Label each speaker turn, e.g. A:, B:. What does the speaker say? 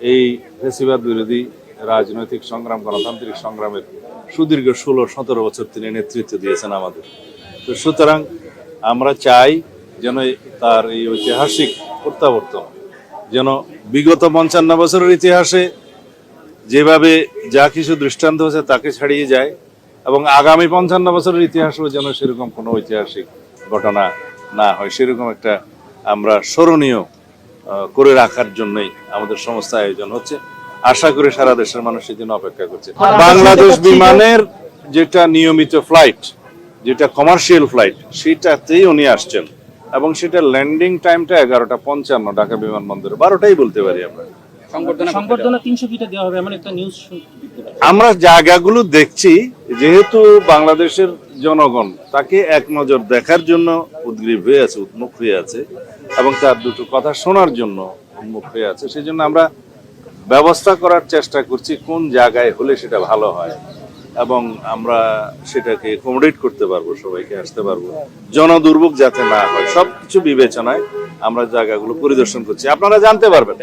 A: এই ফ্যাসিবাদ বিরোধী রাজনৈতিক সংগ্রাম, গণতান্ত্রিক সংগ্রামের সুদীর্ঘ 16-17 বছর তিনি নেতৃত্ব দিয়েছেন আমাদের। তো সুতরাং আমরা চাই যেন তার এই ঐতিহাসিক প্রত্যাবর্তন যেন বিগত 55 বছরের ইতিহাসে যেভাবে যা কিছু দৃষ্টান্ত হয়েছে তাকে ছাড়িয়ে যায়, এবং আগামী 55 বছরের ইতিহাসও যেন সেরকম কোনো ঐতিহাসিক ঘটনা না হয়, সেরকম একটা আমরা স্মরণীয় করে রাখার জন্যই আমাদের সমস্ত আয়োজন হচ্ছে। আশা করি সারা দেশের মানুষ এই জন্য অপেক্ষা করছে। বাংলাদেশ বিমানের যেটা নিয়মিত ফ্লাইট, যেটা কমার্শিয়াল ফ্লাইট, সেটাতেই উনি আসছেন, এবং সেটা ল্যান্ডিং টাইমটা 11:55 ঢাকা বিমানবন্দরে, 12টাই বলতে পারি আমরা।
B: সংবর্ধনা 300 ফিটে দেওয়া হবে এমন একটা নিউজ।
A: আমরা জায়গাগুলো দেখছি, যেহেতু বাংলাদেশের জনগণ তাকে এক নজর দেখার জন্য উদ্গ্রীব হয়ে আছে, উন্মুখ হয়ে আছে, এবং তার দুটো কথা শোনার জন্য উন্মুখ হয়ে আছে, সেই জন্য আমরা ব্যবস্থা করার চেষ্টা করছি কোন জায়গায় হলে সেটা ভালো হয়, এবং আমরা সেটাকে অ্যাকোমোডেট করতে পারবো, সবাইকে আসতে পারবো, জনদুর্ভোগ যাতে না হয়, সবকিছু বিবেচনায় আমরা জায়গাগুলো পরিদর্শন করছি, আপনারা জানতে পারবেন।